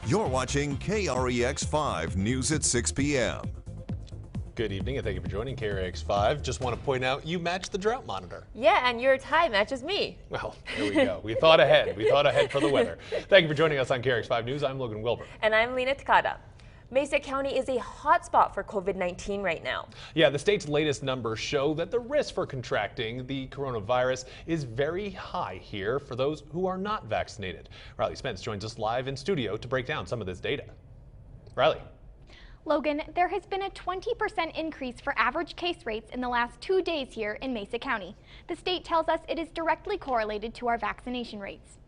You're watching KREX5 News at 6 p.m. Good evening and thank you for joining KREX5. Just want to point out you matched the drought monitor. Yeah, and your tie matches me. Well, here we go. We thought ahead. We thought ahead for the weather. Thank you for joining us on KREX5 News. I'm Logan Wilbur. And I'm Lena Takada. Mesa County is a hotspot for COVID-19 right now. Yeah, the state's latest numbers show that the risk for contracting the coronavirus is very high here for those who are not vaccinated. Riley Spence joins us live in studio to break down some of this data. Riley. Logan, there has been a 20% increase for average case rates in the last 2 days here in Mesa County. The state tells us it is directly correlated to our vaccination rates.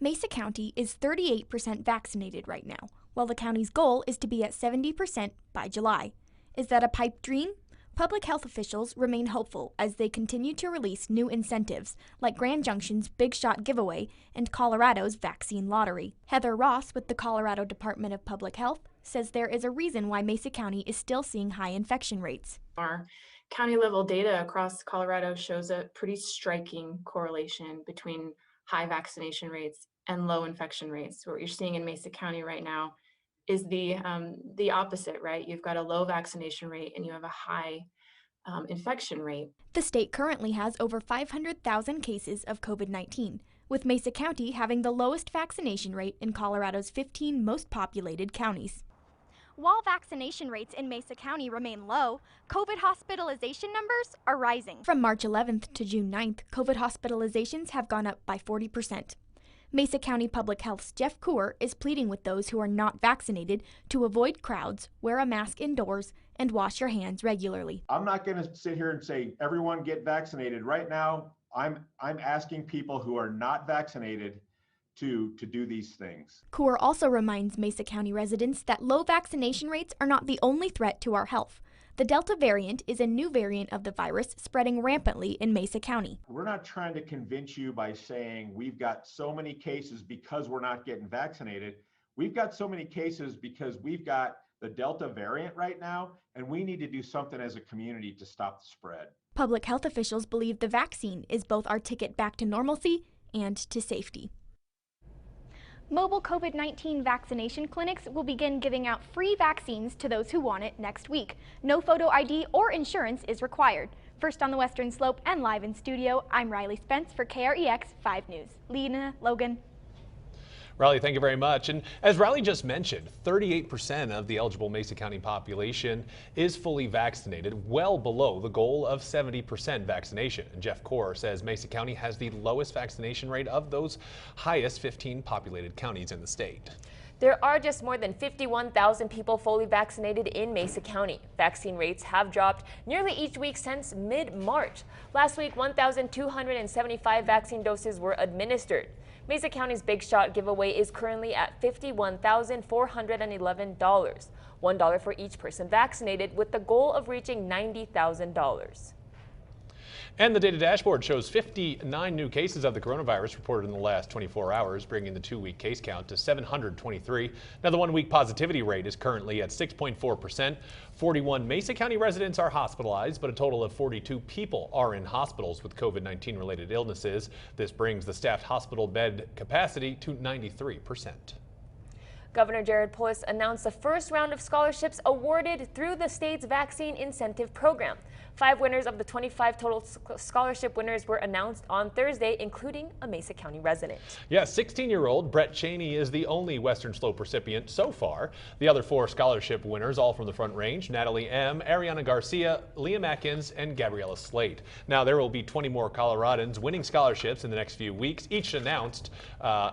Mesa County is 38% vaccinated right now, while the county's goal is to be at 70% by July. Is that a pipe dream? Public health officials remain hopeful as they continue to release new incentives, like Grand Junction's Big Shot giveaway and Colorado's vaccine lottery. Heather Ross with the Colorado Department of Public Health says there is a reason why Mesa County is still seeing high infection rates. Our county level data across Colorado shows a pretty striking correlation between high vaccination rates and low infection rates. What you're seeing in Mesa County right now is the opposite, right? You've got a low vaccination rate and you have a high infection rate. The state currently has over 500,000 cases of COVID-19, with Mesa County having the lowest vaccination rate in Colorado's 15 most populated counties. While vaccination rates in Mesa County remain low, COVID hospitalization numbers are rising. From March 11th to June 9th, COVID hospitalizations have gone up by 40%. Mesa County Public Health's Jeff Coor is pleading with those who are not vaccinated to avoid crowds, wear a mask indoors, and wash your hands regularly. I'm not going to sit here and say everyone get vaccinated. Right now, I'm asking people who are not vaccinated to do these things. Coor also reminds Mesa County residents that low vaccination rates are not the only threat to our health. The Delta variant is a new variant of the virus spreading rampantly in Mesa County. We're not trying to convince you by saying we've got so many cases because we're not getting vaccinated. We've got so many cases because we've got the Delta variant right now, and we need to do something as a community to stop the spread. Public health officials believe the vaccine is both our ticket back to normalcy and to safety. Mobile COVID-19 vaccination clinics will begin giving out free vaccines to those who want it next week. No photo ID or insurance is required. First on the Western Slope and live in studio, I'm Riley Spence for KREX 5 News. Lena, Logan. Riley, thank you very much. And as Riley just mentioned, 38% of the eligible Mesa County population is fully vaccinated, well below the goal of 70% vaccination. And Jeff Coor says Mesa County has the lowest vaccination rate of those highest 15 populated counties in the state. There are just more than 51,000 people fully vaccinated in Mesa County. Vaccine rates have dropped nearly each week since mid-March. Last week, 1,275 vaccine doses were administered. Mesa County's Big Shot giveaway is currently at $51,411, $1 for each person vaccinated, with the goal of reaching $90,000. And the data dashboard shows 59 new cases of the coronavirus reported in the last 24 hours, bringing the 2-week case count to 723. Now, the 1-week positivity rate is currently at 6.4%. 41 Mesa County residents are hospitalized, but a total of 42 people are in hospitals with COVID-19 related illnesses. This brings the staffed hospital bed capacity to 93%. Governor Jared Polis announced the first round of scholarships awarded through the state's vaccine incentive program. 5 winners of the 25 total scholarship winners were announced on Thursday, including a Mesa County resident. Yeah, 16-year-old Brett Cheney is the only Western Slope recipient so far. The other 4 scholarship winners, all from the Front Range: Natalie M., Ariana Garcia, Liam Atkins, and Gabriella Slate. Now, there will be 20 more Coloradans winning scholarships in the next few weeks, each announced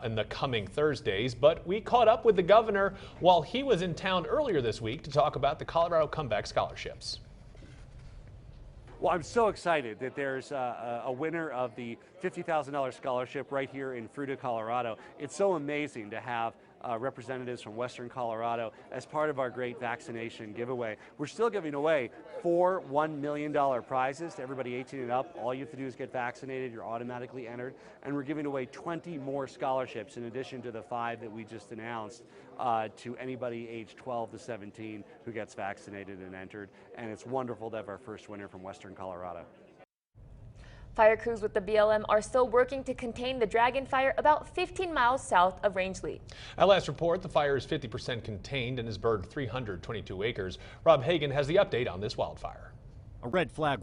in the coming Thursdays. But we caught up with the governor while he was in town earlier this week to talk about the Colorado Comeback Scholarships. Well, I'm so excited that there's a winner of the $50,000 scholarship right here in Fruita, Colorado. It's so amazing to have representatives from Western Colorado as part of our great vaccination giveaway. We're still giving away 4 $1 million prizes to everybody 18 and up. All you have to do is get vaccinated. You're automatically entered. And we're giving away 20 more scholarships in addition to the 5 that we just announced to anybody age 12 to 17 who gets vaccinated and entered. And it's wonderful to have our first winner from Western Colorado. Fire crews with the BLM are still working to contain the dragon fire about 15 miles south of Rangeley. At last report, the fire is 50% contained and has burned 322 acres. Rob Hagan has the update on this wildfire. A red flag